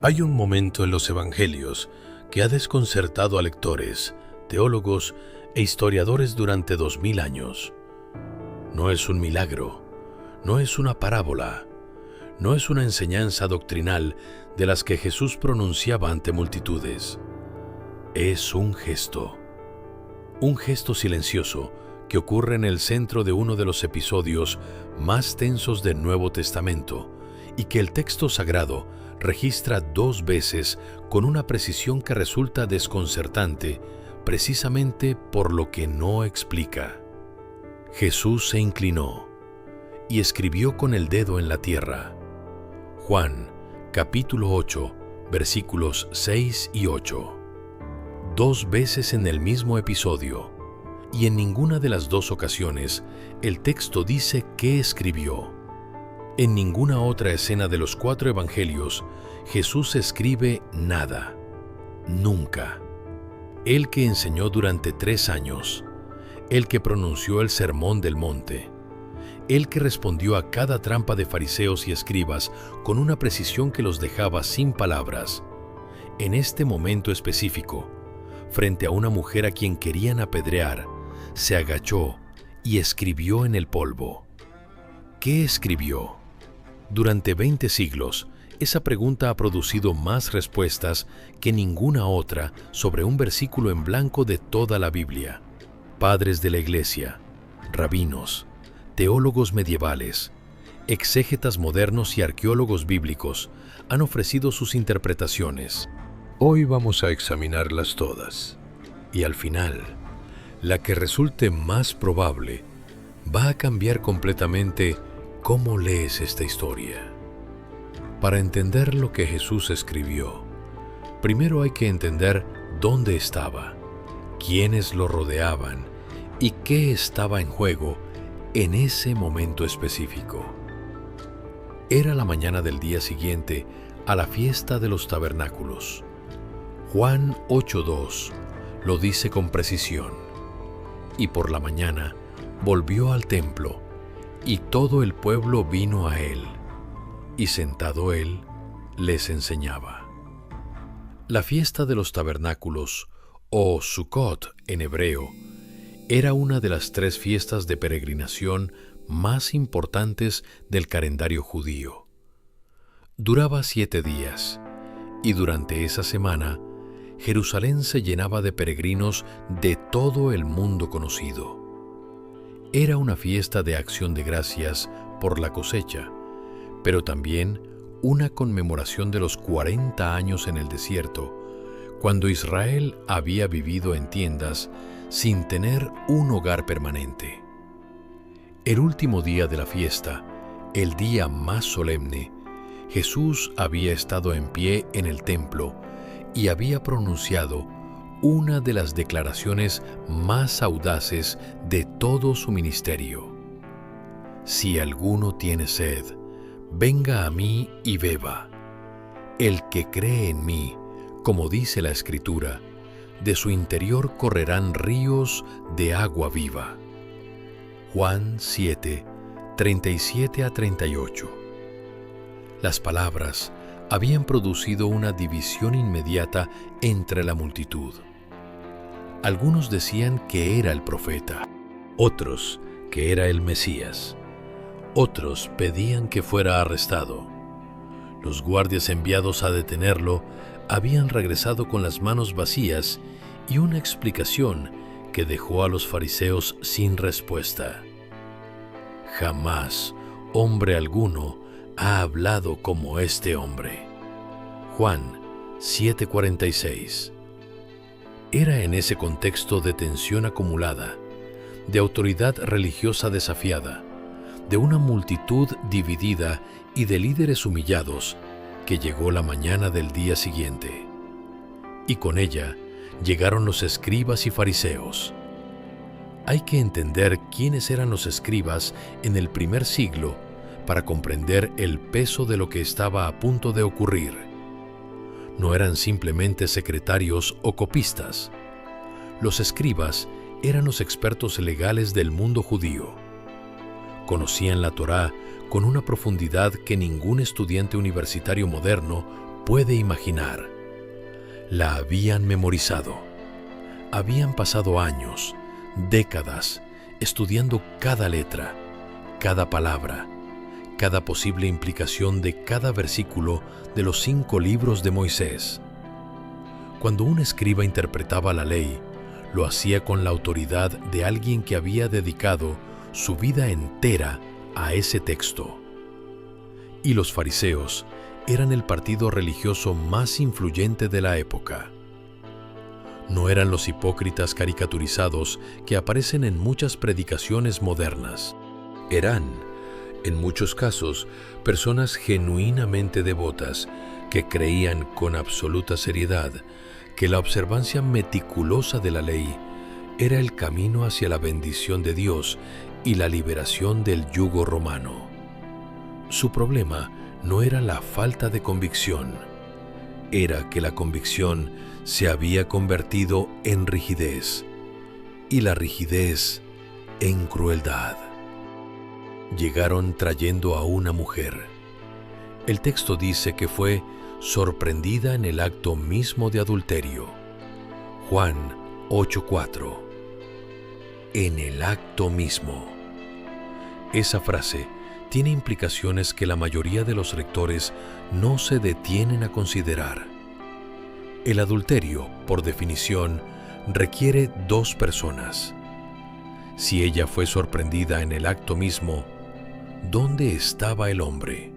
Hay un momento en los Evangelios que ha desconcertado a lectores, teólogos e historiadores durante 2000 años. No es un milagro, no es una parábola, no es una enseñanza doctrinal de las que Jesús pronunciaba ante multitudes. Es un gesto silencioso que ocurre en el centro de uno de los episodios más tensos del Nuevo Testamento y que el texto sagrado registra 2 veces con una precisión que resulta desconcertante precisamente por lo que no explica. Jesús se inclinó y escribió con el dedo en la tierra. Juan, capítulo 8, versículos 6 y 8. 2 veces en el mismo episodio, y en ninguna de las 2 ocasiones el texto dice qué escribió. En ninguna otra escena de los 4 evangelios, Jesús escribe nada, nunca. Él que enseñó durante 3 años, Él que pronunció el Sermón del Monte, Él que respondió a cada trampa de fariseos y escribas con una precisión que los dejaba sin palabras. En este momento específico, frente a una mujer a quien querían apedrear, se agachó y escribió en el polvo. ¿Qué escribió? Durante 20 siglos, esa pregunta ha producido más respuestas que ninguna otra sobre un versículo en blanco de toda la Biblia. Padres de la Iglesia, rabinos, teólogos medievales, exégetas modernos y arqueólogos bíblicos han ofrecido sus interpretaciones. Hoy vamos a examinarlas todas, y al final, la que resulte más probable va a cambiar completamente cómo lees esta historia. Para entender lo que Jesús escribió, primero hay que entender dónde estaba, quiénes lo rodeaban y qué estaba en juego en ese momento específico. Era la mañana del día siguiente a la fiesta de los tabernáculos. Juan 8:2 lo dice con precisión. Y por la mañana volvió al templo, y todo el pueblo vino a él, y sentado él, les enseñaba. La fiesta de los tabernáculos, o Sukkot en hebreo, era una de las 3 fiestas de peregrinación más importantes del calendario judío. Duraba 7 días, y durante esa semana, Jerusalén se llenaba de peregrinos de todo el mundo conocido. Era una fiesta de acción de gracias por la cosecha, pero también una conmemoración de los 40 años en el desierto, cuando Israel había vivido en tiendas sin tener un hogar permanente. El último día de la fiesta, el día más solemne, Jesús había estado en pie en el templo y había pronunciado una de las declaraciones más audaces de todo su ministerio. Si alguno tiene sed, venga a mí y beba. El que cree en mí, como dice la Escritura, de su interior correrán ríos de agua viva. Juan 7, 37 a 38. Las palabras habían producido una división inmediata entre la multitud. Algunos decían que era el profeta, otros que era el Mesías, otros pedían que fuera arrestado. Los guardias enviados a detenerlo habían regresado con las manos vacías y una explicación que dejó a los fariseos sin respuesta. Jamás hombre alguno ha hablado como este hombre. Juan 7:46. Era en ese contexto de tensión acumulada, de autoridad religiosa desafiada, de una multitud dividida y de líderes humillados, que llegó la mañana del día siguiente. Y con ella llegaron los escribas y fariseos. Hay que entender quiénes eran los escribas en el primer siglo para comprender el peso de lo que estaba a punto de ocurrir. No eran simplemente secretarios o copistas. Los escribas eran los expertos legales del mundo judío. Conocían la Torá con una profundidad que ningún estudiante universitario moderno puede imaginar. La habían memorizado. Habían pasado años, décadas, estudiando cada letra, cada palabra, cada posible implicación de cada versículo de los 5 libros de Moisés. Cuando un escriba interpretaba la ley, lo hacía con la autoridad de alguien que había dedicado su vida entera a ese texto. Y los fariseos eran el partido religioso más influyente de la época. No eran los hipócritas caricaturizados que aparecen en muchas predicaciones modernas. Eran, en muchos casos, personas genuinamente devotas que creían con absoluta seriedad que la observancia meticulosa de la ley era el camino hacia la bendición de Dios y la liberación del yugo romano. Su problema no era la falta de convicción, era que la convicción se había convertido en rigidez y la rigidez en crueldad. Llegaron trayendo a una mujer. El texto dice que fue sorprendida en el acto mismo de adulterio. Juan 8:4. En el acto mismo. Esa frase tiene implicaciones que la mayoría de los lectores no se detienen a considerar. El adulterio, por definición, requiere 2 personas. Si ella fue sorprendida en el acto mismo, ¿dónde estaba el hombre?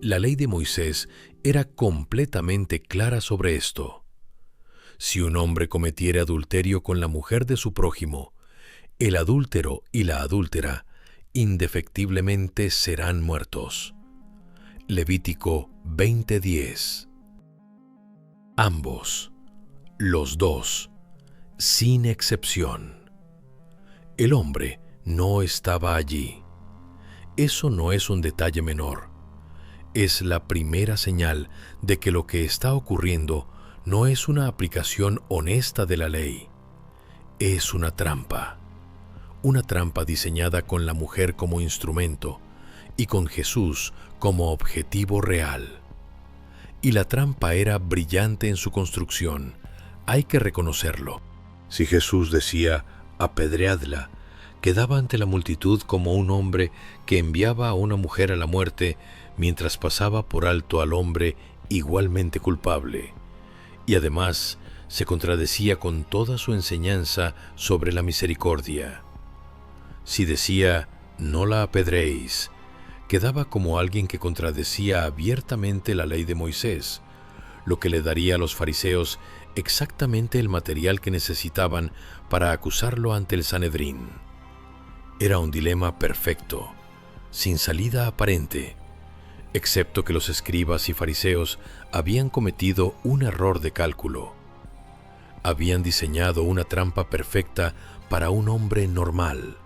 La ley de Moisés era completamente clara sobre esto. Si un hombre cometiera adulterio con la mujer de su prójimo, el adúltero y la adúltera indefectiblemente serán muertos. Levítico 20:10. Ambos, los 2, sin excepción. El hombre no estaba allí. Eso no es un detalle menor. Es la primera señal de que lo que está ocurriendo no es una aplicación honesta de la ley. Es una trampa diseñada con la mujer como instrumento y con Jesús como objetivo real. Y la trampa era brillante en su construcción, hay que reconocerlo. Si Jesús decía, apedreadla, quedaba ante la multitud como un hombre que enviaba a una mujer a la muerte mientras pasaba por alto al hombre igualmente culpable. Y además se contradecía con toda su enseñanza sobre la misericordia. Si decía, no la apedreéis, quedaba como alguien que contradecía abiertamente la ley de Moisés, lo que le daría a los fariseos exactamente el material que necesitaban para acusarlo ante el Sanedrín. Era un dilema perfecto, sin salida aparente, excepto que los escribas y fariseos habían cometido un error de cálculo. Habían diseñado una trampa perfecta para un hombre normal,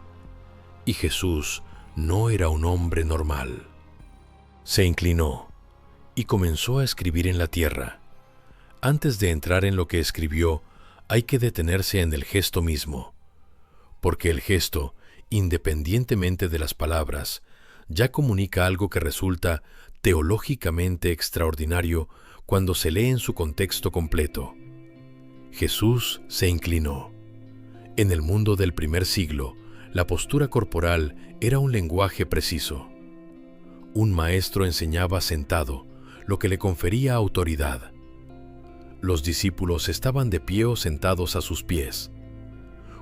y Jesús no era un hombre normal. Se inclinó y comenzó a escribir en la tierra. Antes de entrar en lo que escribió, hay que detenerse en el gesto mismo, porque el gesto, independientemente de las palabras, ya comunica algo que resulta teológicamente extraordinario cuando se lee en su contexto completo. Jesús se inclinó. En el mundo del primer siglo, la postura corporal era un lenguaje preciso. Un maestro enseñaba sentado, lo que le confería autoridad. Los discípulos estaban de pie o sentados a sus pies.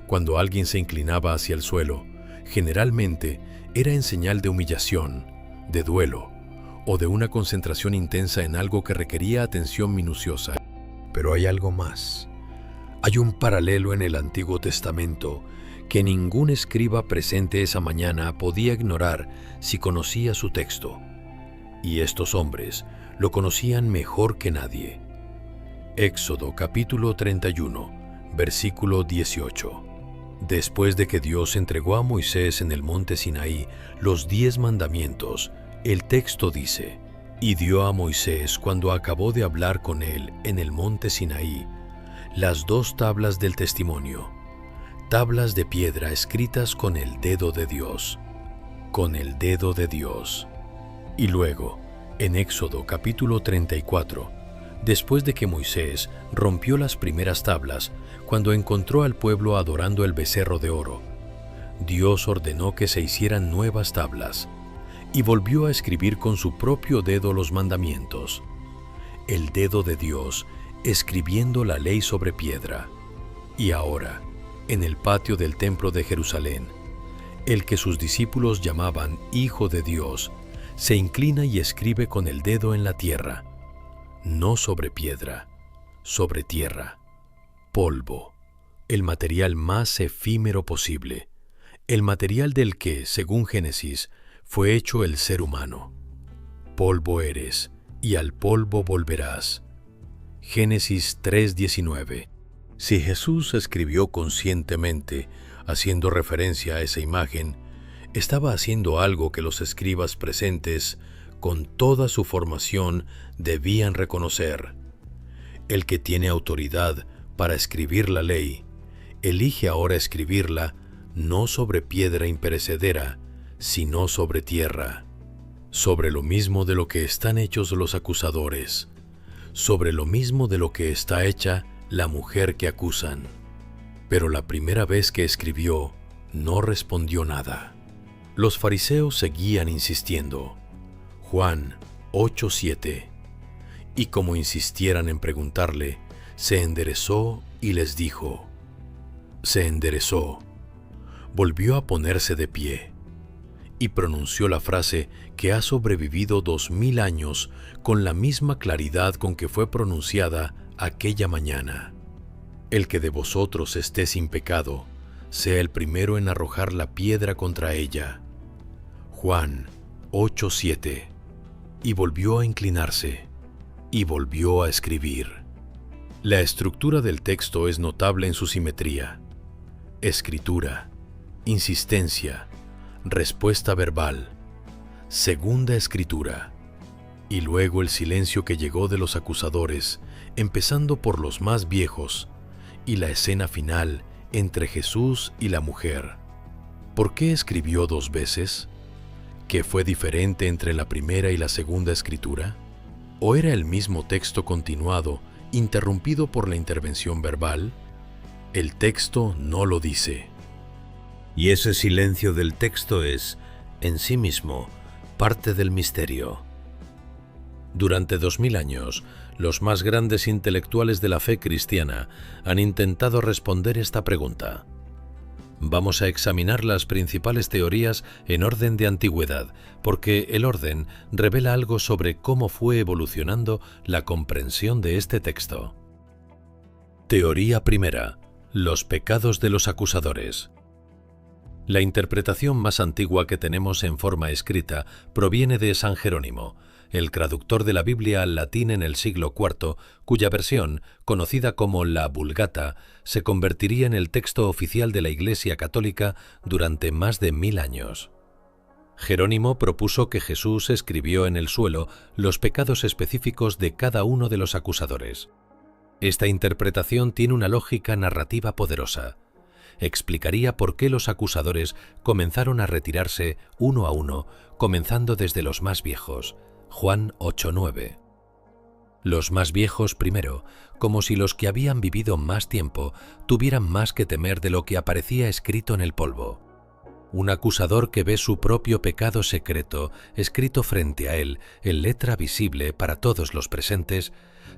Cuando alguien se inclinaba hacia el suelo, generalmente era en señal de humillación, de duelo o de una concentración intensa en algo que requería atención minuciosa. Pero hay algo más. Hay un paralelo en el Antiguo Testamento que ningún escriba presente esa mañana podía ignorar si conocía su texto. Y estos hombres lo conocían mejor que nadie. Éxodo capítulo 31, versículo 18. Después de que Dios entregó a Moisés en el monte Sinaí los 10 mandamientos, el texto dice, y dio a Moisés, cuando acabó de hablar con él en el monte Sinaí, las 2 tablas del testimonio, tablas de piedra escritas con el dedo de Dios. Con el dedo de Dios. Y luego, En Éxodo capítulo 34, después de que Moisés rompió las primeras tablas, cuando encontró al pueblo adorando el becerro de oro, Dios ordenó que se hicieran nuevas tablas y volvió a escribir con su propio dedo los mandamientos. El dedo de Dios escribiendo la ley sobre piedra. Y ahora, en el patio del templo de Jerusalén, el que sus discípulos llamaban Hijo de Dios, se inclina y escribe con el dedo en la tierra, no sobre piedra, sobre tierra, polvo, el material más efímero posible, el material del que, según Génesis, fue hecho el ser humano. Polvo eres, y al polvo volverás. Génesis 3:19. Si Jesús escribió conscientemente, haciendo referencia a esa imagen, estaba haciendo algo que los escribas presentes, con toda su formación, debían reconocer. El que tiene autoridad para escribir la ley, elige ahora escribirla no sobre piedra imperecedera, sino sobre tierra, sobre lo mismo de lo que están hechos los acusadores, sobre lo mismo de lo que está hecha la mujer que acusan. Pero la primera vez que escribió, no respondió nada. Los fariseos seguían insistiendo. Juan 8:7. Y como insistieran en preguntarle, se enderezó y les dijo. Se enderezó, volvió a ponerse de pie y pronunció la frase que ha sobrevivido 2000 años con la misma claridad con que fue pronunciada aquella mañana. El que de vosotros esté sin pecado, sea el primero en arrojar la piedra contra ella. Juan 8:7. Y volvió a inclinarse, y volvió a escribir. La estructura del texto es notable en su simetría. Escritura, insistencia, respuesta verbal, segunda escritura, y luego el silencio que llegó de los acusadores, empezando por los más viejos, y la escena final entre Jesús y la mujer. ¿Por qué escribió 2 veces? ¿Qué fue diferente entre la primera y la segunda escritura? ¿O era el mismo texto continuado, interrumpido por la intervención verbal? El texto no lo dice. Y ese silencio del texto es, en sí mismo, parte del misterio. Durante 2000 años, los más grandes intelectuales de la fe cristiana han intentado responder esta pregunta. Vamos a examinar las principales teorías en orden de antigüedad, porque el orden revela algo sobre cómo fue evolucionando la comprensión de este texto. Teoría primera: los pecados de los acusadores. La interpretación más antigua que tenemos en forma escrita proviene de San Jerónimo, el traductor de la Biblia al latín en el siglo IV, cuya versión, conocida como la Vulgata, se convertiría en el texto oficial de la Iglesia Católica durante más de 1000 años. Jerónimo propuso que Jesús escribió en el suelo los pecados específicos de cada uno de los acusadores. Esta interpretación tiene una lógica narrativa poderosa. Explicaría por qué los acusadores comenzaron a retirarse uno a uno, comenzando desde los más viejos. Juan 8:9. Los más viejos primero, como si los que habían vivido más tiempo tuvieran más que temer de lo que aparecía escrito en el polvo. Un acusador que ve su propio pecado secreto escrito frente a él en letra visible para todos los presentes,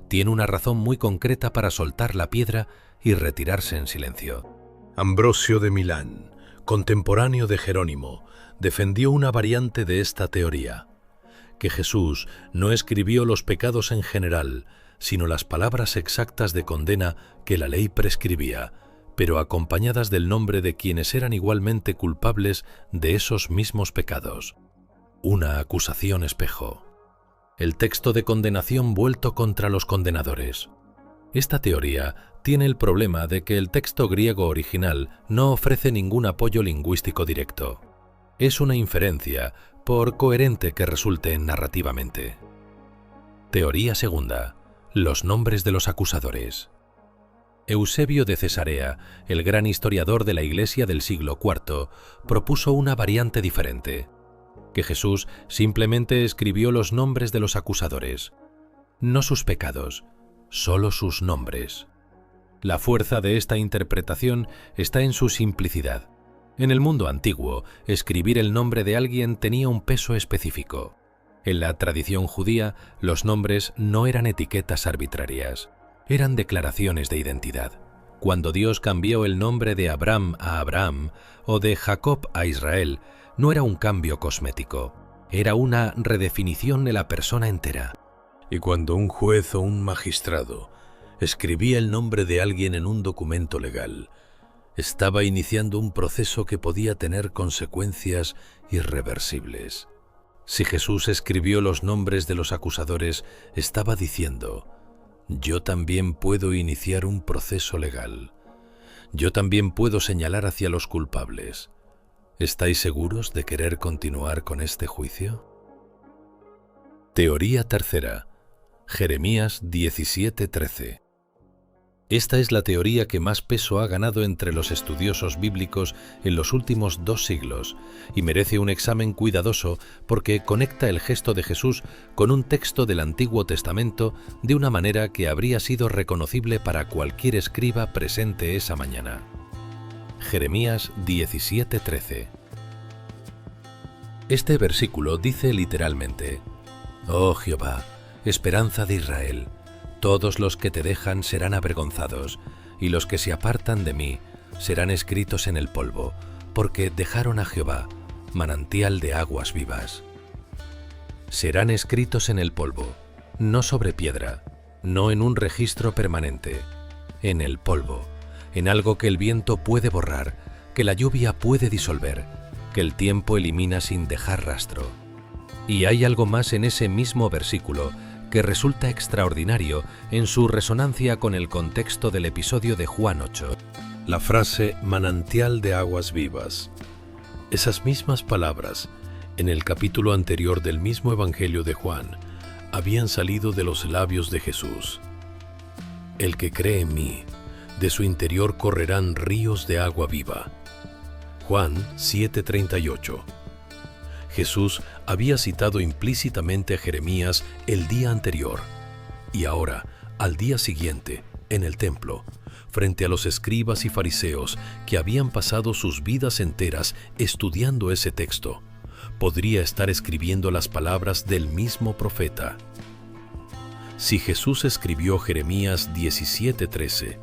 tiene una razón muy concreta para soltar la piedra y retirarse en silencio. Ambrosio de Milán, contemporáneo de Jerónimo, defendió una variante de esta teoría: que Jesús no escribió los pecados en general, sino las palabras exactas de condena que la ley prescribía, pero acompañadas del nombre de quienes eran igualmente culpables de esos mismos pecados. Una acusación espejo. El texto de condenación vuelto contra los condenadores. Esta teoría tiene el problema de que el texto griego original no ofrece ningún apoyo lingüístico directo. Es una inferencia, por coherente que resulte narrativamente. Teoría segunda: los nombres de los acusadores. Eusebio de Cesarea, el gran historiador de la Iglesia del siglo IV, propuso una variante diferente. que Jesús simplemente escribió los nombres de los acusadores, no sus pecados, solo sus nombres. La fuerza de esta interpretación está en su simplicidad. En el mundo antiguo, escribir el nombre de alguien tenía un peso específico. En la tradición judía, los nombres no eran etiquetas arbitrarias, eran declaraciones de identidad. Cuando Dios cambió el nombre de Abram a Abraham o de Jacob a Israel, no era un cambio cosmético, era una redefinición de la persona entera. Y cuando un juez o un magistrado escribía el nombre de alguien en un documento legal, estaba iniciando un proceso que podía tener consecuencias irreversibles. Si Jesús escribió los nombres de los acusadores, estaba diciendo: yo también puedo iniciar un proceso legal. Yo también puedo señalar hacia los culpables. ¿Estáis seguros de querer continuar con este juicio? Teoría tercera. Jeremías 17:13. Esta es la teoría que más peso ha ganado entre los estudiosos bíblicos en los últimos 2 siglos y merece un examen cuidadoso porque conecta el gesto de Jesús con un texto del Antiguo Testamento de una manera que habría sido reconocible para cualquier escriba presente esa mañana. Jeremías 17:13. Este versículo dice literalmente: «Oh Jehová, esperanza de Israel, todos los que te dejan serán avergonzados, y los que se apartan de mí serán escritos en el polvo, porque dejaron a Jehová, manantial de aguas vivas». Serán escritos en el polvo, no sobre piedra, no en un registro permanente, en el polvo, en algo que el viento puede borrar, que la lluvia puede disolver, que el tiempo elimina sin dejar rastro. Y hay algo más en ese mismo versículo que resulta extraordinario en su resonancia con el contexto del episodio de Juan 8. La frase manantial de aguas vivas. Esas mismas palabras, en el capítulo anterior del mismo Evangelio de Juan, habían salido de los labios de Jesús. El que cree en mí, de su interior correrán ríos de agua viva. Juan 7:38. Jesús había citado implícitamente a Jeremías el día anterior, y ahora, al día siguiente, en el templo, frente a los escribas y fariseos que habían pasado sus vidas enteras estudiando ese texto, podría estar escribiendo las palabras del mismo profeta. Si Jesús escribió Jeremías 17:13,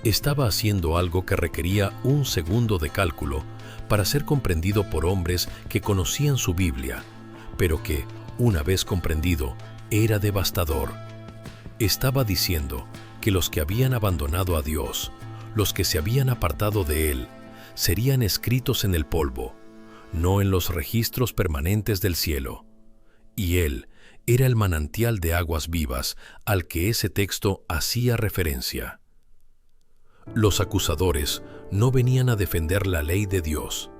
estaba haciendo algo que requería un segundo de cálculo para ser comprendido por hombres que conocían su Biblia, pero que, una vez comprendido, era devastador. Estaba diciendo que los que habían abandonado a Dios, los que se habían apartado de Él, serían escritos en el polvo, no en los registros permanentes del cielo. Y Él era el manantial de aguas vivas al que ese texto hacía referencia. Los acusadores no venían a defender la ley de Dios.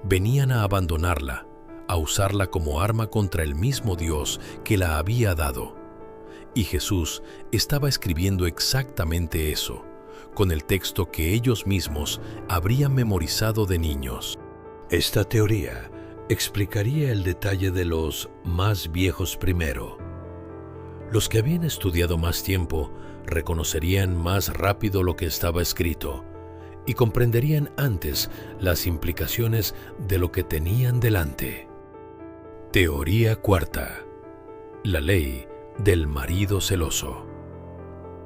Venían a abandonarla, a usarla como arma contra el mismo Dios que la había dado. Y Jesús estaba escribiendo exactamente eso, con el texto que ellos mismos habrían memorizado de niños. Esta teoría explicaría el detalle de los más viejos primero. Los que habían estudiado más tiempo reconocerían más rápido lo que estaba escrito y comprenderían antes las implicaciones de lo que tenían delante. Teoría cuarta. La ley del marido celoso.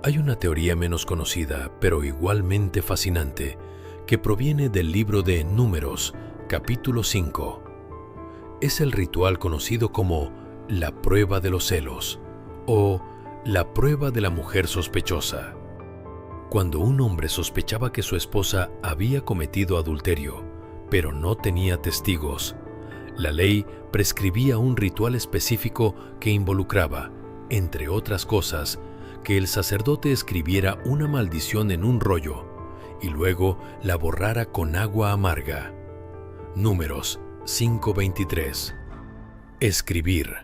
Hay una teoría menos conocida, pero igualmente fascinante, que proviene del libro de Números, capítulo 5. Es el ritual conocido como la prueba de los celos o la prueba de la mujer sospechosa. Cuando un hombre sospechaba que su esposa había cometido adulterio, pero no tenía testigos, la ley prescribía un ritual específico que involucraba, entre otras cosas, que el sacerdote escribiera una maldición en un rollo y luego la borrara con agua amarga. Números 5:23. Escribir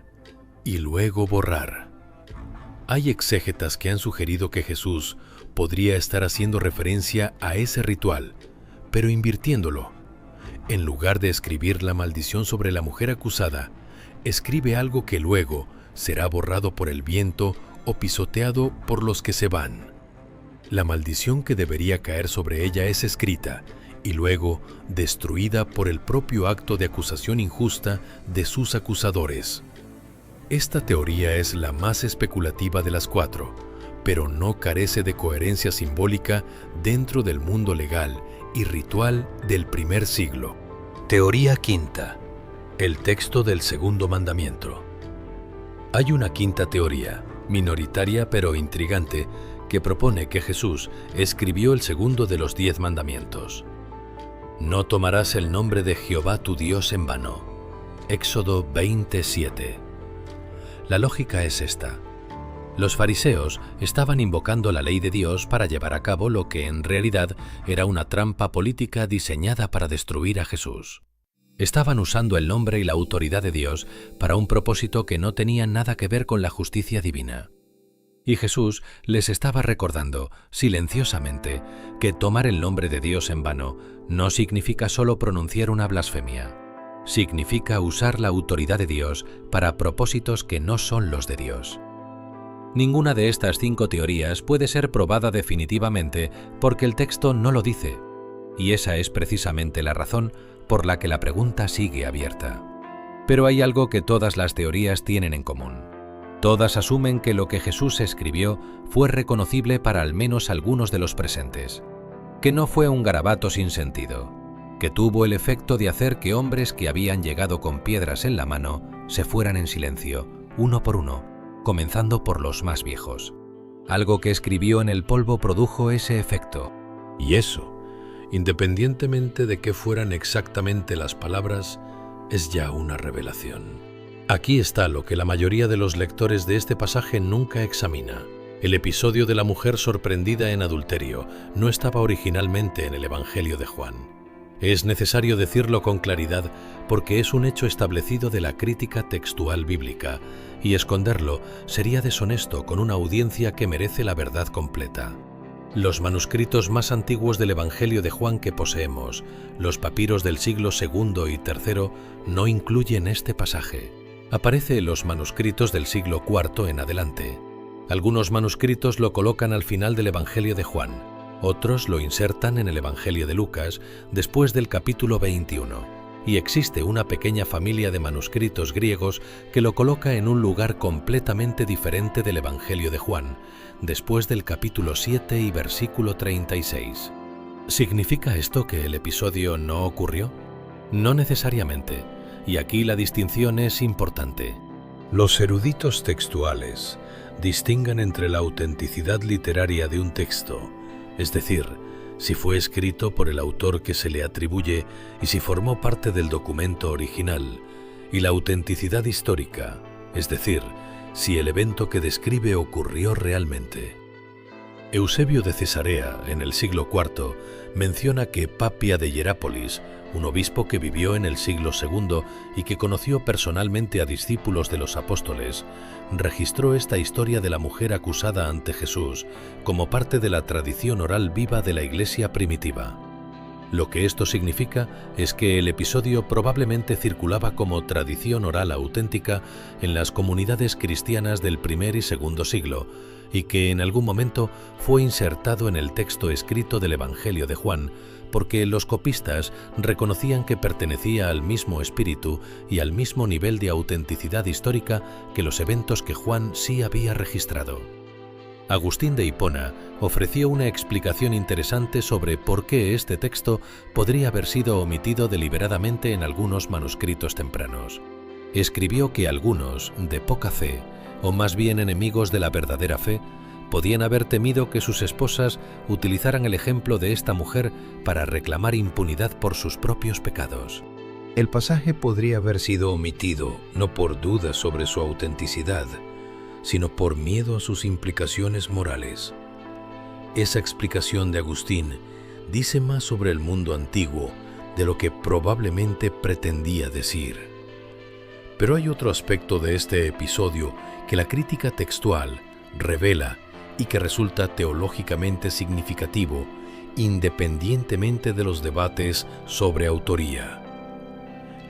y luego borrar. Hay exégetas que han sugerido que Jesús podría estar haciendo referencia a ese ritual, pero invirtiéndolo. en lugar de escribir la maldición sobre la mujer acusada, escribe algo que luego será borrado por el viento o pisoteado por los que se van. La maldición que debería caer sobre ella es escrita y luego destruida por el propio acto de acusación injusta de sus acusadores. Esta teoría es la más especulativa de las cuatro, pero no carece de coherencia simbólica dentro del mundo legal y ritual del primer siglo. Teoría quinta. El texto del segundo mandamiento. Hay una quinta teoría, minoritaria pero intrigante, que propone que Jesús escribió el segundo de los 10 mandamientos. No tomarás el nombre de Jehová tu Dios en vano. Éxodo 27. La lógica es esta. Los fariseos estaban invocando la ley de Dios para llevar a cabo lo que en realidad era una trampa política diseñada para destruir a Jesús. Estaban usando el nombre y la autoridad de Dios para un propósito que no tenía nada que ver con la justicia divina. Y Jesús les estaba recordando, silenciosamente, que tomar el nombre de Dios en vano no significa solo pronunciar una blasfemia. Significa usar la autoridad de Dios para propósitos que no son los de Dios. Ninguna de estas 5 teorías puede ser probada definitivamente porque el texto no lo dice, y esa es precisamente la razón por la que la pregunta sigue abierta. Pero hay algo que todas las teorías tienen en común. Todas asumen que lo que Jesús escribió fue reconocible para al menos algunos de los presentes, que no fue un garabato sin sentido, que tuvo el efecto de hacer que hombres que habían llegado con piedras en la mano se fueran en silencio, uno por uno, comenzando por los más viejos. Algo que escribió en el polvo produjo ese efecto. Y eso, independientemente de qué fueran exactamente las palabras, es ya una revelación. Aquí está lo que la mayoría de los lectores de este pasaje nunca examina. El episodio de la mujer sorprendida en adulterio no estaba originalmente en el Evangelio de Juan. Es necesario decirlo con claridad porque es un hecho establecido de la crítica textual bíblica, y esconderlo sería deshonesto con una audiencia que merece la verdad completa. Los manuscritos más antiguos del Evangelio de Juan que poseemos, los papiros del siglo II y III, no incluyen este pasaje. Aparece en los manuscritos del siglo IV en adelante. Algunos manuscritos lo colocan al final del Evangelio de Juan, otros lo insertan en el Evangelio de Lucas después del capítulo 21, y existe una pequeña familia de manuscritos griegos que lo coloca en un lugar completamente diferente del Evangelio de Juan, después del capítulo 7 y versículo 36. ¿Significa esto que el episodio no ocurrió? No necesariamente. Y aquí la distinción es importante. Los eruditos textuales distinguen entre la autenticidad literaria de un texto, es decir, si fue escrito por el autor que se le atribuye y si formó parte del documento original, y la autenticidad histórica, es decir, si el evento que describe ocurrió realmente. Eusebio de Cesarea, en el siglo IV, menciona que Papia de Hierápolis, un obispo que vivió en el siglo II y que conoció personalmente a discípulos de los apóstoles, registró esta historia de la mujer acusada ante Jesús como parte de la tradición oral viva de la Iglesia primitiva. Lo que esto significa es que el episodio probablemente circulaba como tradición oral auténtica en las comunidades cristianas del primer y segundo siglo, y que en algún momento fue insertado en el texto escrito del Evangelio de Juan, porque los copistas reconocían que pertenecía al mismo espíritu y al mismo nivel de autenticidad histórica que los eventos que Juan sí había registrado. Agustín de Hipona ofreció una explicación interesante sobre por qué este texto podría haber sido omitido deliberadamente en algunos manuscritos tempranos. Escribió que algunos, de poca fe, o más bien enemigos de la verdadera fe, podían haber temido que sus esposas utilizaran el ejemplo de esta mujer para reclamar impunidad por sus propios pecados. El pasaje podría haber sido omitido no por dudas sobre su autenticidad, sino por miedo a sus implicaciones morales. Esa explicación de Agustín dice más sobre el mundo antiguo de lo que probablemente pretendía decir. Pero hay otro aspecto de este episodio que la crítica textual revela y que resulta teológicamente significativo, independientemente de los debates sobre autoría.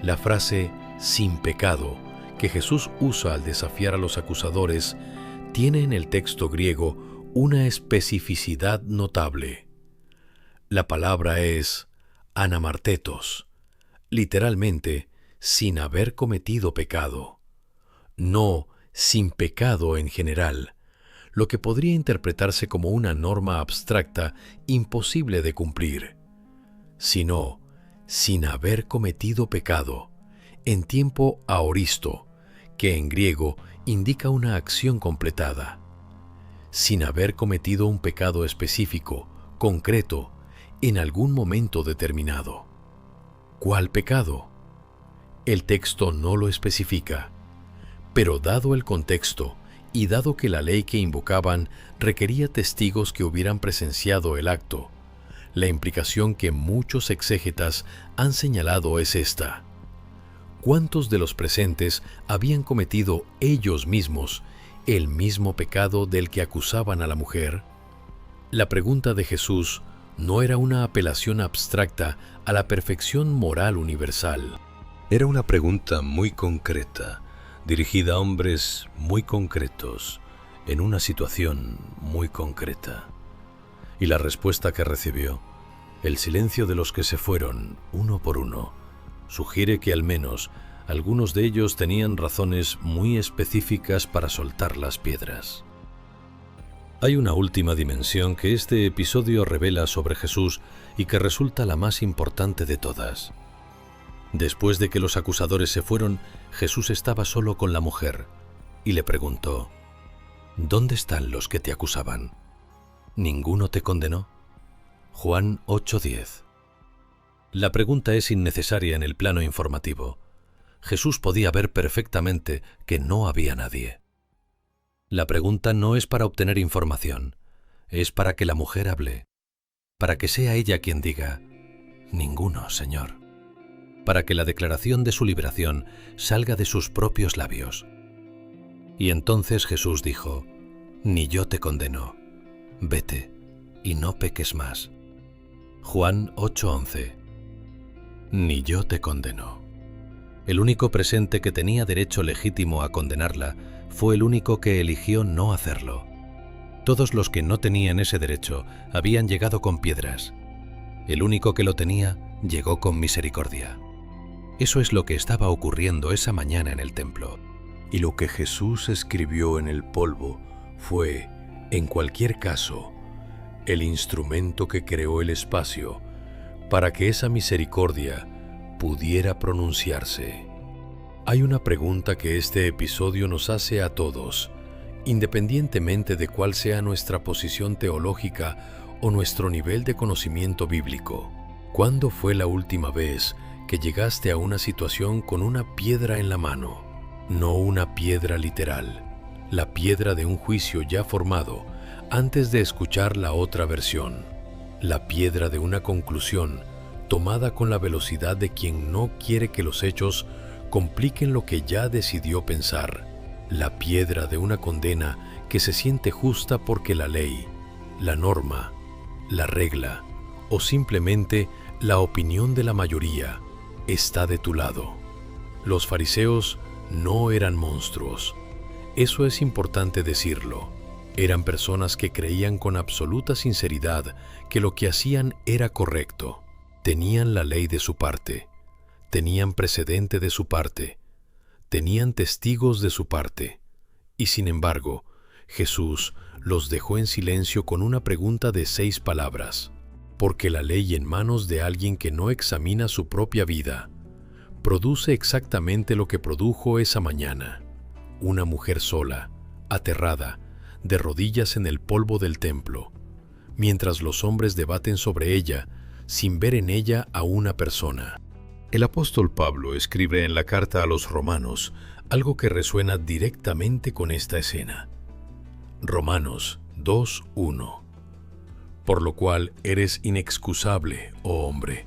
La frase sin pecado que Jesús usa al desafiar a los acusadores tiene en el texto griego una especificidad notable. La palabra es anamartetos, literalmente sin haber cometido pecado, no sin pecado en general, lo que podría interpretarse como una norma abstracta imposible de cumplir, sino sin haber cometido pecado, en tiempo aoristo, que en griego indica una acción completada, sin haber cometido un pecado específico, concreto, en algún momento determinado. ¿Cuál pecado? El texto no lo especifica, pero dado el contexto y dado que la ley que invocaban requería testigos que hubieran presenciado el acto, la implicación que muchos exégetas han señalado es esta: ¿cuántos de los presentes habían cometido ellos mismos el mismo pecado del que acusaban a la mujer? La pregunta de Jesús no era una apelación abstracta a la perfección moral universal. Era una pregunta muy concreta, dirigida a hombres muy concretos, en una situación muy concreta. Y la respuesta que recibió, el silencio de los que se fueron, uno por uno, sugiere que al menos algunos de ellos tenían razones muy específicas para soltar las piedras. Hay una última dimensión que este episodio revela sobre Jesús y que resulta la más importante de todas. Después de que los acusadores se fueron, Jesús estaba solo con la mujer y le preguntó: ¿dónde están los que te acusaban? ¿Ninguno te condenó? Juan 8:10. La pregunta es innecesaria en el plano informativo. Jesús podía ver perfectamente que no había nadie. La pregunta no es para obtener información, es para que la mujer hable, para que sea ella quien diga: ninguno, Señor, para que la declaración de su liberación salga de sus propios labios. Y entonces Jesús dijo: ni yo te condeno, vete y no peques más. Juan 8:11. Ni yo te condeno. El único presente que tenía derecho legítimo a condenarla fue el único que eligió no hacerlo. Todos los que no tenían ese derecho habían llegado con piedras. El único que lo tenía llegó con misericordia. Eso es lo que estaba ocurriendo esa mañana en el templo. Y lo que Jesús escribió en el polvo fue, en cualquier caso, el instrumento que creó el espacio para que esa misericordia pudiera pronunciarse. Hay una pregunta que este episodio nos hace a todos, independientemente de cuál sea nuestra posición teológica o nuestro nivel de conocimiento bíblico. ¿Cuándo fue la última vez que llegaste a una situación con una piedra en la mano? No una piedra literal, la piedra de un juicio ya formado antes de escuchar la otra versión, la piedra de una conclusión tomada con la velocidad de quien no quiere que los hechos compliquen lo que ya decidió pensar, la piedra de una condena que se siente justa porque la ley, la norma, la regla o simplemente la opinión de la mayoría está de tu lado. Los fariseos no eran monstruos. Eso es importante decirlo. Eran personas que creían con absoluta sinceridad que lo que hacían era correcto. Tenían la ley de su parte, tenían precedente de su parte, tenían testigos de su parte. Y sin embargo, Jesús los dejó en silencio con una pregunta de 6 palabras. Porque la ley en manos de alguien que no examina su propia vida produce exactamente lo que produjo esa mañana. Una mujer sola, aterrada, de rodillas en el polvo del templo, mientras los hombres debaten sobre ella sin ver en ella a una persona. El apóstol Pablo escribe en la carta a los Romanos algo que resuena directamente con esta escena. Romanos 2:1. Por lo cual eres inexcusable, oh hombre,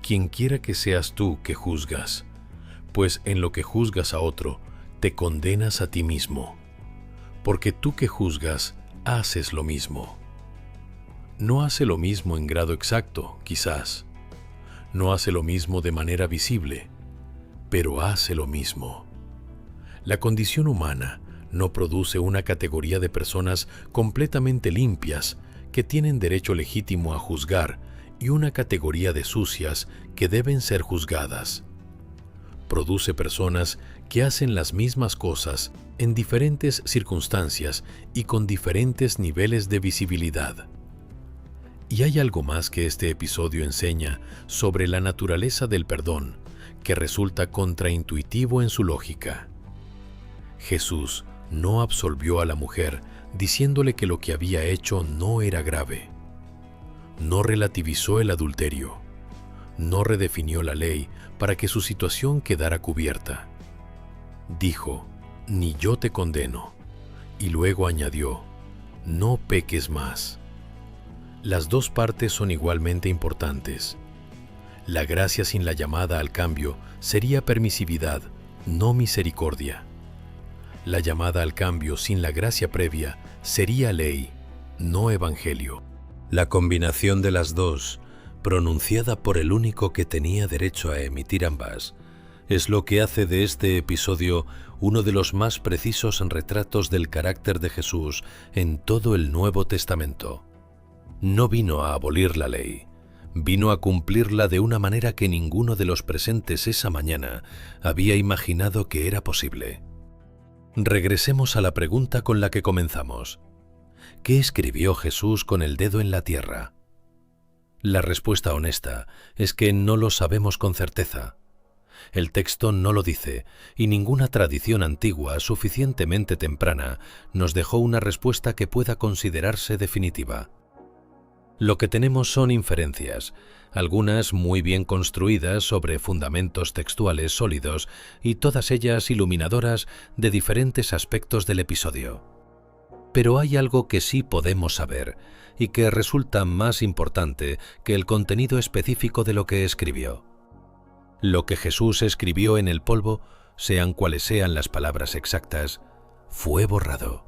quienquiera que seas tú que juzgas, pues en lo que juzgas a otro, te condenas a ti mismo, porque tú que juzgas, haces lo mismo. No hace lo mismo en grado exacto, quizás. No hace lo mismo de manera visible, pero hace lo mismo. La condición humana no produce una categoría de personas completamente limpias que tienen derecho legítimo a juzgar y una categoría de sucias que deben ser juzgadas. Produce personas que hacen las mismas cosas en diferentes circunstancias y con diferentes niveles de visibilidad. Y hay algo más que este episodio enseña sobre la naturaleza del perdón, que resulta contraintuitivo en su lógica. Jesús no absolvió a la mujer diciéndole que lo que había hecho no era grave. No relativizó el adulterio. No redefinió la ley para que su situación quedara cubierta. Dijo, «Ni yo te condeno», y luego añadió, «No peques más». Las dos partes son igualmente importantes. La gracia sin la llamada al cambio sería permisividad, no misericordia. La llamada al cambio sin la gracia previa sería ley, no evangelio. La combinación de las dos, pronunciada por el único que tenía derecho a emitir ambas, es lo que hace de este episodio uno de los más precisos retratos del carácter de Jesús en todo el Nuevo Testamento. No vino a abolir la ley, vino a cumplirla de una manera que ninguno de los presentes esa mañana había imaginado que era posible. Regresemos a la pregunta con la que comenzamos. ¿Qué escribió Jesús con el dedo en la tierra? La respuesta honesta es que no lo sabemos con certeza. El texto no lo dice, y ninguna tradición antigua suficientemente temprana nos dejó una respuesta que pueda considerarse definitiva. Lo que tenemos son inferencias, algunas muy bien construidas sobre fundamentos textuales sólidos y todas ellas iluminadoras de diferentes aspectos del episodio. Pero hay algo que sí podemos saber y que resulta más importante que el contenido específico de lo que escribió. Lo que Jesús escribió en el polvo, sean cuales sean las palabras exactas, fue borrado.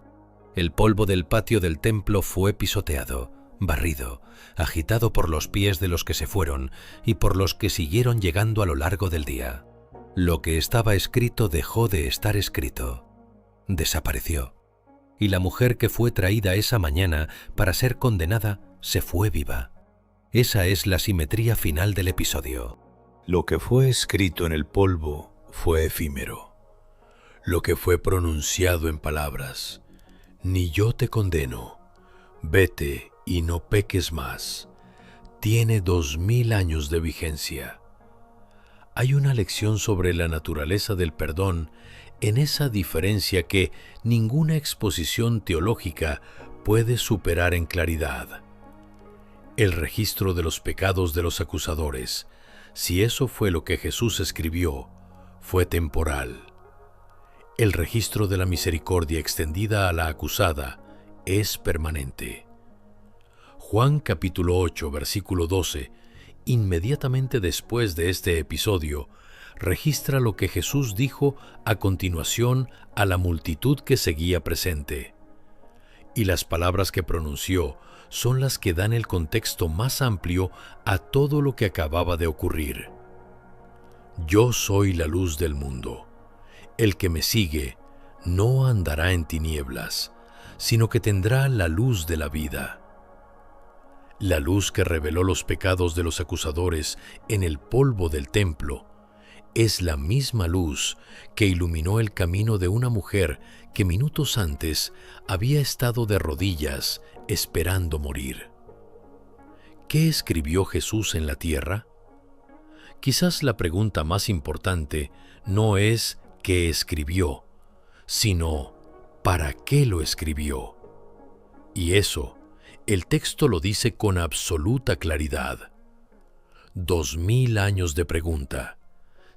El polvo del patio del templo fue pisoteado, barrido, agitado por los pies de los que se fueron y por los que siguieron llegando a lo largo del día. Lo que estaba escrito dejó de estar escrito. Desapareció. Y la mujer que fue traída esa mañana para ser condenada se fue viva. Esa es la simetría final del episodio. Lo que fue escrito en el polvo fue efímero. Lo que fue pronunciado en palabras, «Ni yo te condeno, vete y no peques más», tiene 2000 años de vigencia. Hay una lección sobre la naturaleza del perdón en esa diferencia que ninguna exposición teológica puede superar en claridad. El registro de los pecados de los acusadores, si eso fue lo que Jesús escribió, fue temporal. El registro de la misericordia extendida a la acusada es permanente. Juan capítulo 8, versículo 12, inmediatamente después de este episodio, registra lo que Jesús dijo a continuación a la multitud que seguía presente. Y las palabras que pronunció son las que dan el contexto más amplio a todo lo que acababa de ocurrir. Yo soy la luz del mundo. El que me sigue no andará en tinieblas, sino que tendrá la luz de la vida. La luz que reveló los pecados de los acusadores en el polvo del templo es la misma luz que iluminó el camino de una mujer que minutos antes había estado de rodillas esperando morir. ¿Qué escribió Jesús en la tierra? Quizás la pregunta más importante no es qué escribió, sino ¿para qué lo escribió? Y eso, el texto lo dice con absoluta claridad. 2000 años de pregunta,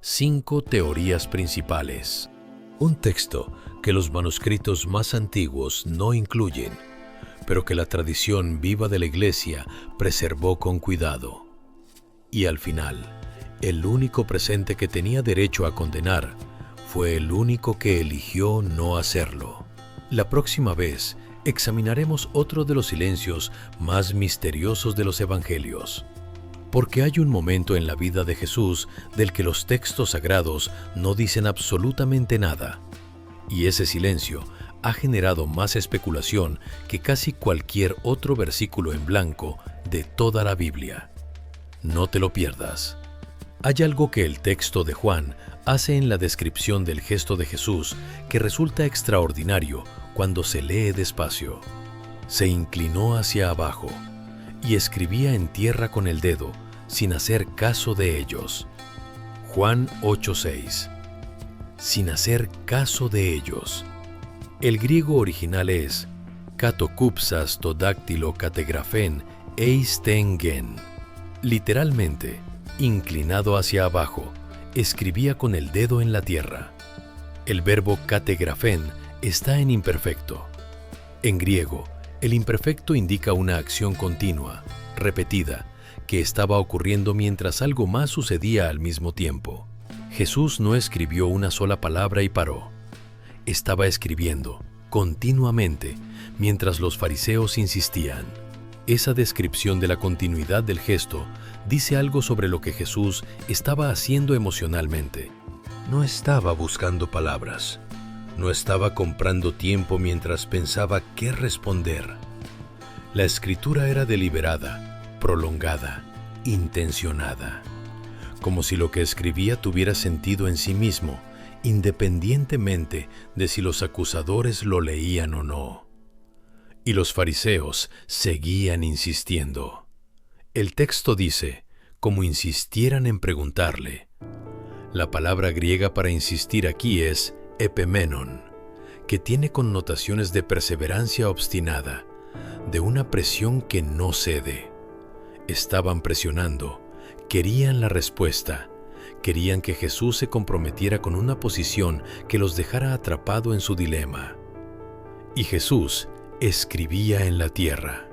5 teorías principales. Un texto que los manuscritos más antiguos no incluyen, pero que la tradición viva de la Iglesia preservó con cuidado. Y al final, el único presente que tenía derecho a condenar fue el único que eligió no hacerlo. La próxima vez examinaremos otro de los silencios más misteriosos de los evangelios. Porque hay un momento en la vida de Jesús del que los textos sagrados no dicen absolutamente nada. Y ese silencio ha generado más especulación que casi cualquier otro versículo en blanco de toda la Biblia. No te lo pierdas. Hay algo que el texto de Juan hace en la descripción del gesto de Jesús que resulta extraordinario cuando se lee despacio. Se inclinó hacia abajo y escribía en tierra con el dedo, sin hacer caso de ellos. Juan 8:6. Sin hacer caso de ellos. El griego original es katokupsas to dáctilo kategrafen eis ten gen. Literalmente, inclinado hacia abajo, escribía con el dedo en la tierra. El verbo kategrafen está en imperfecto. En griego, el imperfecto indica una acción continua, repetida, que estaba ocurriendo mientras algo más sucedía al mismo tiempo. Jesús no escribió una sola palabra y paró. Estaba escribiendo, continuamente, mientras los fariseos insistían. Esa descripción de la continuidad del gesto dice algo sobre lo que Jesús estaba haciendo emocionalmente. No estaba buscando palabras. No estaba comprando tiempo mientras pensaba qué responder. La escritura era deliberada, prolongada, intencionada. Como si lo que escribía tuviera sentido en sí mismo, independientemente de si los acusadores lo leían o no. Y los fariseos seguían insistiendo. El texto dice, como insistieran en preguntarle. La palabra griega para insistir aquí es epemenon, que tiene connotaciones de perseverancia obstinada, de una presión que no cede. Estaban presionando, querían la respuesta, querían que Jesús se comprometiera con una posición que los dejara atrapado en su dilema. Y Jesús escribía en la tierra.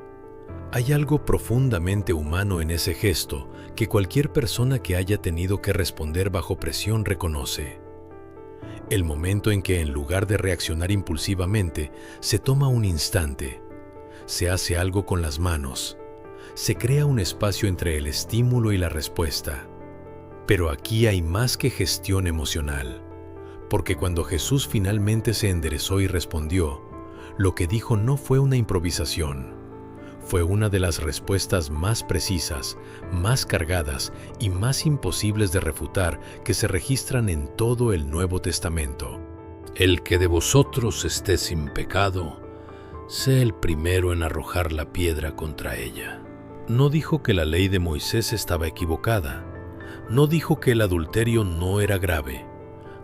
Hay algo profundamente humano en ese gesto que cualquier persona que haya tenido que responder bajo presión reconoce. El momento en que en lugar de reaccionar impulsivamente, se toma un instante, se hace algo con las manos, se crea un espacio entre el estímulo y la respuesta. Pero aquí hay más que gestión emocional, porque cuando Jesús finalmente se enderezó y respondió, lo que dijo no fue una improvisación, fue una de las respuestas más precisas, más cargadas y más imposibles de refutar que se registran en todo el Nuevo Testamento. El que de vosotros esté sin pecado, sé el primero en arrojar la piedra contra ella. No dijo que la ley de Moisés estaba equivocada. No dijo que el adulterio no era grave.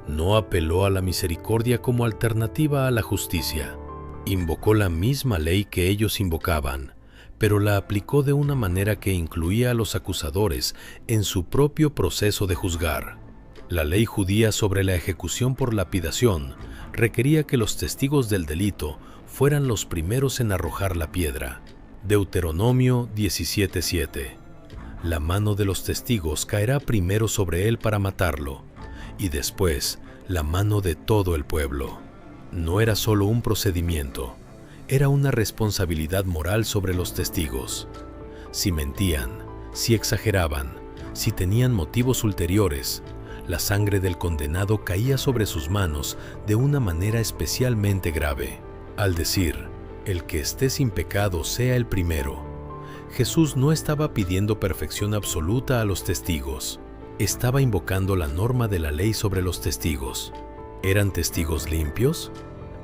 No apeló a la misericordia como alternativa a la justicia. Invocó la misma ley que ellos invocaban, pero la aplicó de una manera que incluía a los acusadores en su propio proceso de juzgar. La ley judía sobre la ejecución por lapidación requería que los testigos del delito fueran los primeros en arrojar la piedra. Deuteronomio 17:7. La mano de los testigos caerá primero sobre él para matarlo, y después la mano de todo el pueblo. No era solo un procedimiento, era una responsabilidad moral sobre los testigos. Si mentían, si exageraban, si tenían motivos ulteriores, la sangre del condenado caía sobre sus manos de una manera especialmente grave. Al decir, el que esté sin pecado sea el primero, Jesús no estaba pidiendo perfección absoluta a los testigos. Estaba invocando la norma de la ley sobre los testigos. ¿Eran testigos limpios?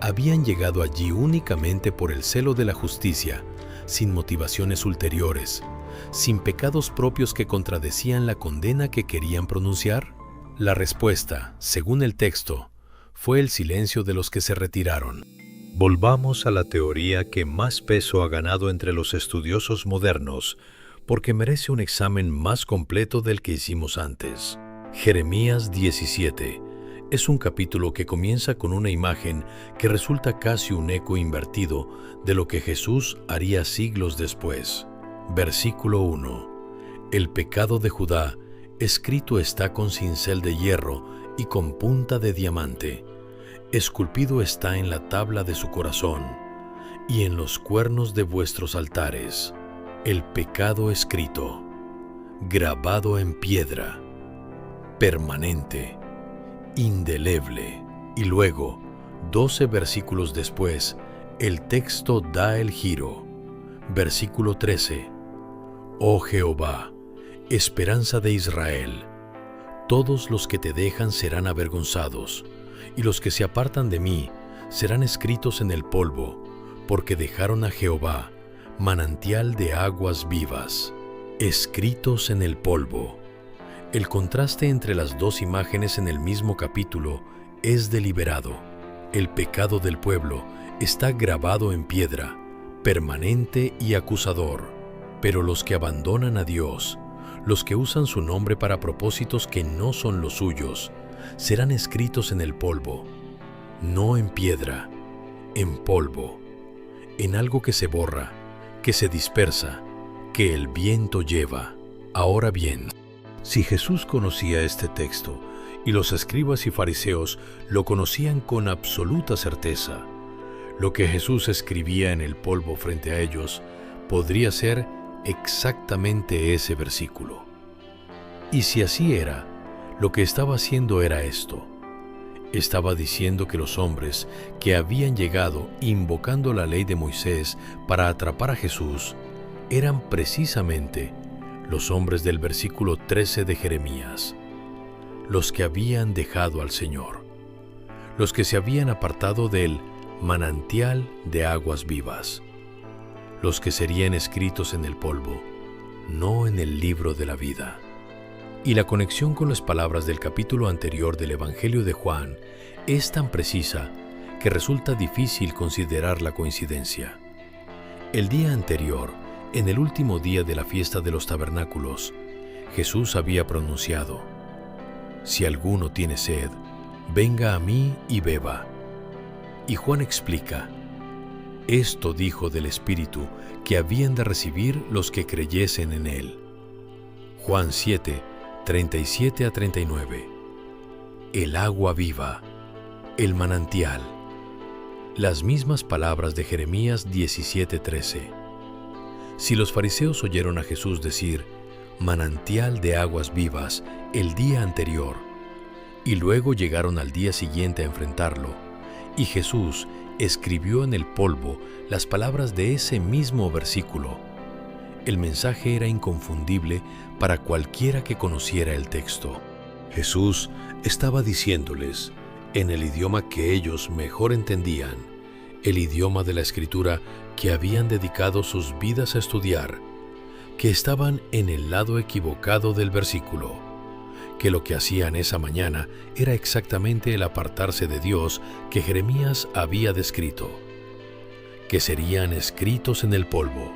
Habían llegado allí únicamente por el celo de la justicia, sin motivaciones ulteriores, sin pecados propios que contradecían la condena que querían pronunciar. La respuesta, según el texto, fue el silencio de los que se retiraron. Volvamos a la teoría que más peso ha ganado entre los estudiosos modernos, porque merece un examen más completo del que hicimos antes. Jeremías 17 es un capítulo que comienza con una imagen que resulta casi un eco invertido de lo que Jesús haría siglos después. Versículo 1. El pecado de Judá escrito está con cincel de hierro y con punta de diamante. Esculpido está en la tabla de su corazón y en los cuernos de vuestros altares. El pecado escrito. grabado en piedra, permanente, indeleble. Y luego, 12 versículos después, el texto da el giro. Versículo 13. Oh Jehová, esperanza de Israel, todos los que te dejan serán avergonzados, y los que se apartan de mí serán escritos en el polvo, porque dejaron a Jehová, manantial de aguas vivas, escritos en el polvo. El contraste entre las dos imágenes en el mismo capítulo es deliberado. El pecado del pueblo está grabado en piedra, permanente y acusador, pero los que abandonan a Dios, los que usan su nombre para propósitos que no son los suyos, serán escritos en el polvo, no en piedra, en polvo, en algo que se borra, que se dispersa, que el viento lleva. Ahora bien, si Jesús conocía este texto y los escribas y fariseos lo conocían con absoluta certeza, lo que Jesús escribía en el polvo frente a ellos podría ser exactamente ese versículo. Y si así era, lo que estaba haciendo era esto. Estaba diciendo que los hombres que habían llegado invocando la ley de Moisés para atrapar a Jesús eran precisamente los hombres del versículo 13 de Jeremías, los que habían dejado al Señor, los que se habían apartado del manantial de aguas vivas, los que serían escritos en el polvo, no en el libro de la vida. Y la conexión con las palabras del capítulo anterior del Evangelio de Juan es tan precisa que resulta difícil considerar la coincidencia. El día anterior, en el último día de la fiesta de los tabernáculos, Jesús había pronunciado: «Si alguno tiene sed, venga a mí y beba». Y Juan explica: «Esto dijo del Espíritu que habían de recibir los que creyesen en él». Juan 7, 37 a 39. El agua viva, el manantial. Las mismas palabras de Jeremías 17:13. Si los fariseos oyeron a Jesús decir manantial de aguas vivas el día anterior, y luego llegaron al día siguiente a enfrentarlo, y Jesús escribió en el polvo las palabras de ese mismo versículo, el mensaje era inconfundible para cualquiera que conociera el texto. Jesús estaba diciéndoles, en el idioma que ellos mejor entendían, el idioma de la Escritura que habían dedicado sus vidas a estudiar, que estaban en el lado equivocado del versículo, que lo que hacían esa mañana era exactamente el apartarse de Dios que Jeremías había descrito, que serían escritos en el polvo.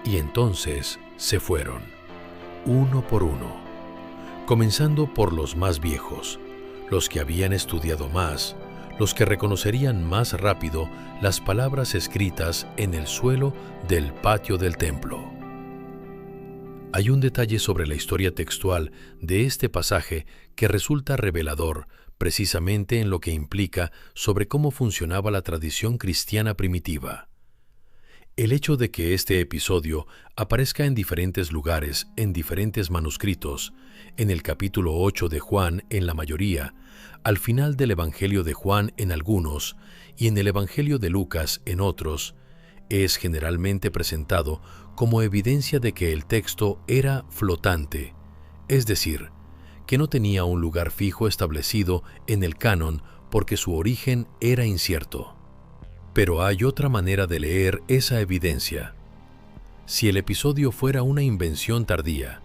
Y entonces se fueron, uno por uno, comenzando por los más viejos, los que habían estudiado más, los que reconocerían más rápido las palabras escritas en el suelo del patio del templo. Hay un detalle sobre la historia textual de este pasaje que resulta revelador precisamente en lo que implica sobre cómo funcionaba la tradición cristiana primitiva. El hecho de que este episodio aparezca en diferentes lugares, en diferentes manuscritos, en el capítulo 8 de Juan en la mayoría, al final del Evangelio de Juan en algunos y en el Evangelio de Lucas en otros, es generalmente presentado como evidencia de que el texto era flotante, es decir, que no tenía un lugar fijo establecido en el canon porque su origen era incierto. Pero hay otra manera de leer esa evidencia. Si el episodio fuera una invención tardía,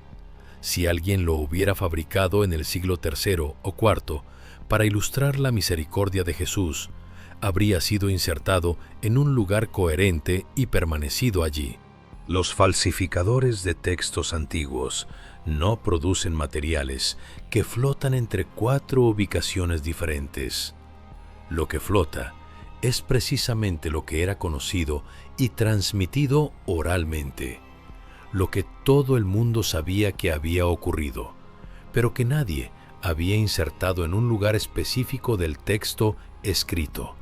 si alguien lo hubiera fabricado en el siglo III o IV para ilustrar la misericordia de Jesús, habría sido insertado en un lugar coherente y permanecido allí. Los falsificadores de textos antiguos no producen materiales que flotan entre 4 ubicaciones diferentes. Lo que flota es precisamente lo que era conocido y transmitido oralmente, lo que todo el mundo sabía que había ocurrido, pero que nadie había insertado en un lugar específico del texto escrito,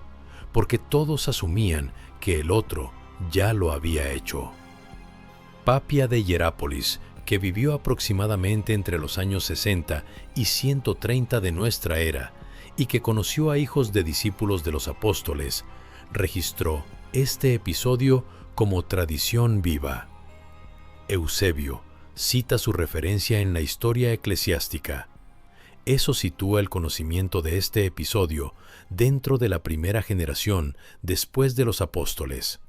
porque todos asumían que el otro ya lo había hecho. Papia de Hierápolis, que que vivió aproximadamente entre los años 60 y 130 de nuestra era, y que conoció a hijos de discípulos de los apóstoles, registró este episodio como tradición viva. Eusebio cita su referencia en la historia eclesiástica. Eso sitúa el conocimiento de este episodio dentro de la primera generación después de los apóstoles,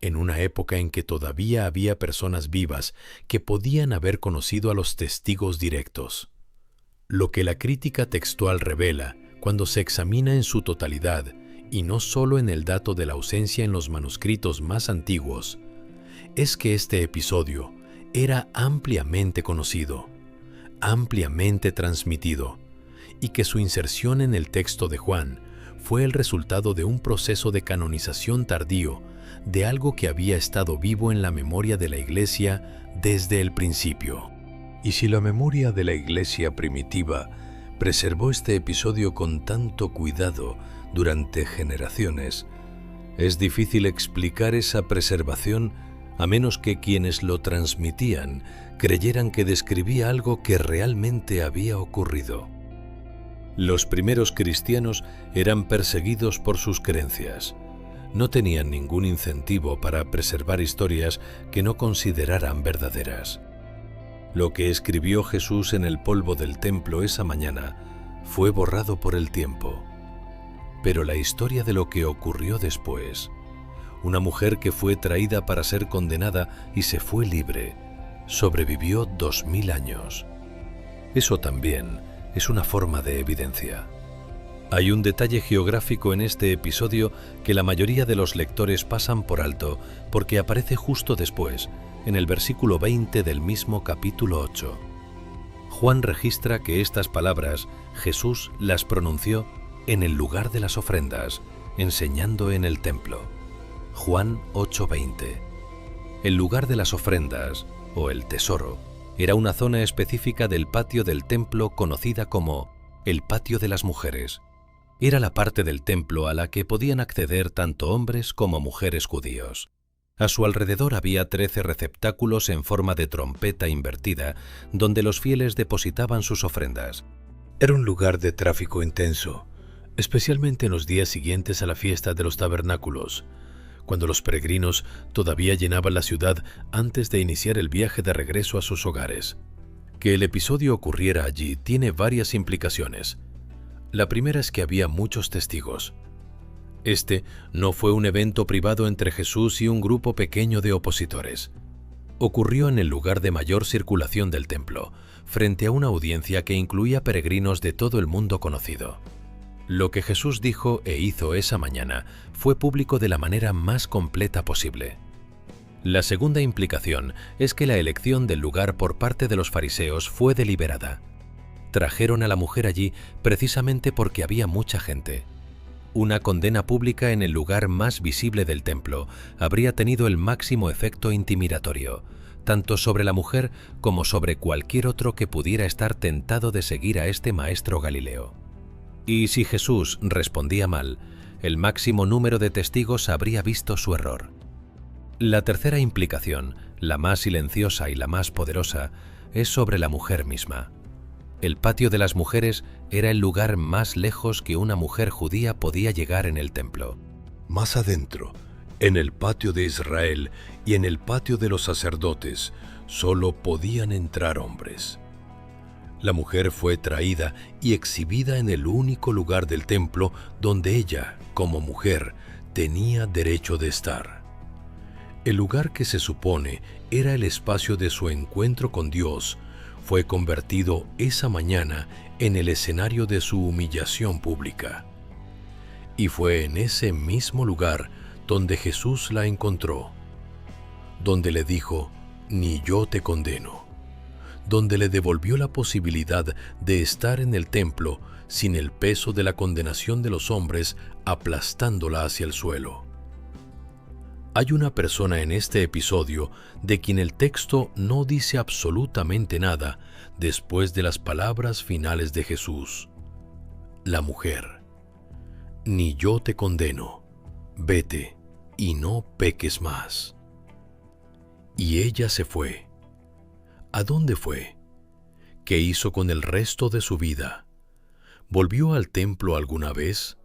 en una época en que todavía había personas vivas que podían haber conocido a los testigos directos. Lo que la crítica textual revela, cuando se examina en su totalidad, y no solo en el dato de la ausencia en los manuscritos más antiguos, es que este episodio era ampliamente conocido, ampliamente transmitido, y que su inserción en el texto de Juan fue el resultado de un proceso de canonización tardío de algo que había estado vivo en la memoria de la Iglesia desde el principio. Y si la memoria de la Iglesia primitiva preservó este episodio con tanto cuidado durante generaciones, es difícil explicar esa preservación a menos que quienes lo transmitían creyeran que describía algo que realmente había ocurrido. Los primeros cristianos eran perseguidos por sus creencias. No tenían ningún incentivo para preservar historias que no consideraran verdaderas. Lo que escribió Jesús en el polvo del templo esa mañana fue borrado por el tiempo. Pero la historia de lo que ocurrió después, una mujer que fue traída para ser condenada y se fue libre, sobrevivió 2000 años. Eso también es una forma de evidencia. Hay un detalle geográfico en este episodio que la mayoría de los lectores pasan por alto porque aparece justo después, en el versículo 20 del mismo capítulo 8. Juan registra que estas palabras Jesús las pronunció en el lugar de las ofrendas, enseñando en el templo. Juan 8:20. El lugar de las ofrendas, o el tesoro, era una zona específica del patio del templo conocida como el patio de las mujeres. Era la parte del templo a la que podían acceder tanto hombres como mujeres judíos. A su alrededor había 13 receptáculos en forma de trompeta invertida, donde los fieles depositaban sus ofrendas. Era un lugar de tráfico intenso, especialmente en los días siguientes a la fiesta de los tabernáculos, cuando los peregrinos todavía llenaban la ciudad antes de iniciar el viaje de regreso a sus hogares. Que el episodio ocurriera allí tiene varias implicaciones. La primera es que había muchos testigos. Este no fue un evento privado entre Jesús y un grupo pequeño de opositores. Ocurrió en el lugar de mayor circulación del templo, frente a una audiencia que incluía peregrinos de todo el mundo conocido. Lo que Jesús dijo e hizo esa mañana fue público de la manera más completa posible. La segunda implicación es que la elección del lugar por parte de los fariseos fue deliberada. Trajeron a la mujer allí precisamente porque había mucha gente. Una condena pública en el lugar más visible del templo habría tenido el máximo efecto intimidatorio, tanto sobre la mujer como sobre cualquier otro que pudiera estar tentado de seguir a este maestro galileo. Y si Jesús respondía mal, el máximo número de testigos habría visto su error. La tercera implicación, la más silenciosa y la más poderosa, es sobre la mujer misma. El patio de las mujeres era el lugar más lejos que una mujer judía podía llegar en el templo. Más adentro, en el patio de Israel y en el patio de los sacerdotes, solo podían entrar hombres. La mujer fue traída y exhibida en el único lugar del templo donde ella, como mujer, tenía derecho de estar. El lugar que se supone era el espacio de su encuentro con Dios fue convertido esa mañana en el escenario de su humillación pública. Y fue en ese mismo lugar donde Jesús la encontró, donde le dijo, «Ni yo te condeno», donde le devolvió la posibilidad de estar en el templo sin el peso de la condenación de los hombres aplastándola hacia el suelo. Hay una persona en este episodio de quien el texto no dice absolutamente nada después de las palabras finales de Jesús. La mujer. «Ni yo te condeno, vete y no peques más». Y ella se fue. ¿A dónde fue? ¿Qué hizo con el resto de su vida? ¿Volvió al templo alguna vez?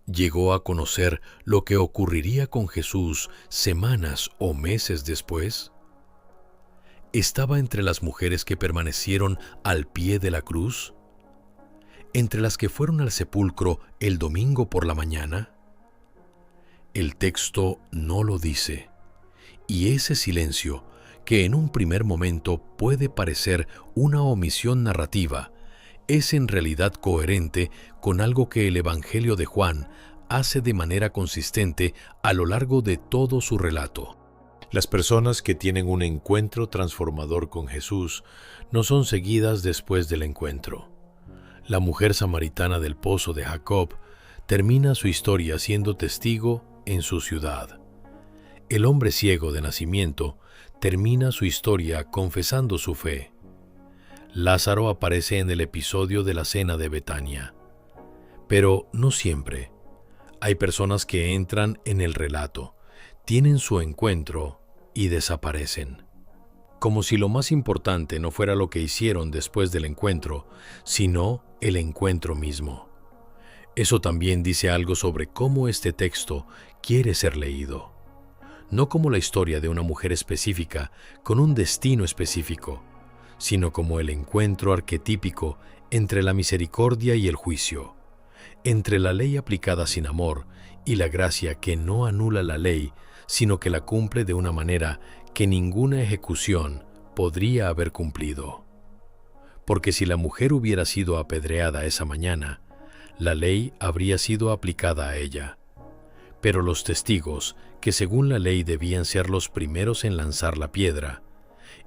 ¿Llegó a conocer lo que ocurriría con Jesús semanas o meses después? ¿Estaba entre las mujeres que permanecieron al pie de la cruz? ¿Entre las que fueron al sepulcro el domingo por la mañana? El texto no lo dice, y ese silencio, que en un primer momento puede parecer una omisión narrativa, es en realidad coherente con algo que el Evangelio de Juan hace de manera consistente a lo largo de todo su relato. Las personas que tienen un encuentro transformador con Jesús no son seguidas después del encuentro. La mujer samaritana del pozo de Jacob termina su historia siendo testigo en su ciudad. El hombre ciego de nacimiento termina su historia confesando su fe. Lázaro aparece en el episodio de la cena de Betania. Pero no siempre. Hay personas que entran en el relato, tienen su encuentro y desaparecen. Como si lo más importante no fuera lo que hicieron después del encuentro, sino el encuentro mismo. Eso también dice algo sobre cómo este texto quiere ser leído. No como la historia de una mujer específica con un destino específico, sino como el encuentro arquetípico entre la misericordia y el juicio, entre la ley aplicada sin amor y la gracia que no anula la ley, sino que la cumple de una manera que ninguna ejecución podría haber cumplido. Porque si la mujer hubiera sido apedreada esa mañana, la ley habría sido aplicada a ella. Pero los testigos, que según la ley debían ser los primeros en lanzar la piedra,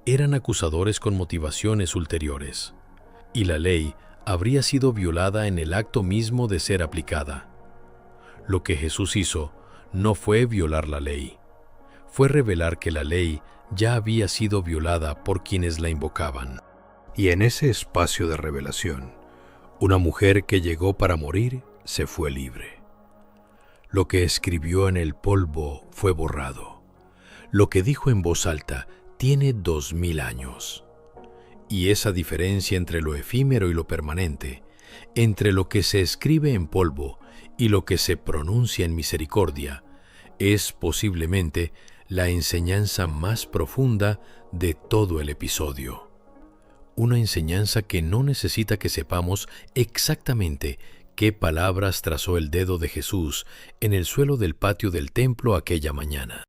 eran acusadores con motivaciones ulteriores, y la ley habría sido violada en el acto mismo de ser aplicada. Lo que Jesús hizo no fue violar la ley, fue revelar que la ley ya había sido violada por quienes la invocaban. Y en ese espacio de revelación, una mujer que llegó para morir se fue libre. Lo que escribió en el polvo fue borrado. Lo que dijo en voz alta tiene 2000 años. Y esa diferencia entre lo efímero y lo permanente, entre lo que se escribe en polvo y lo que se pronuncia en misericordia, es posiblemente la enseñanza más profunda de todo el episodio. Una enseñanza que no necesita que sepamos exactamente qué palabras trazó el dedo de Jesús en el suelo del patio del templo aquella mañana.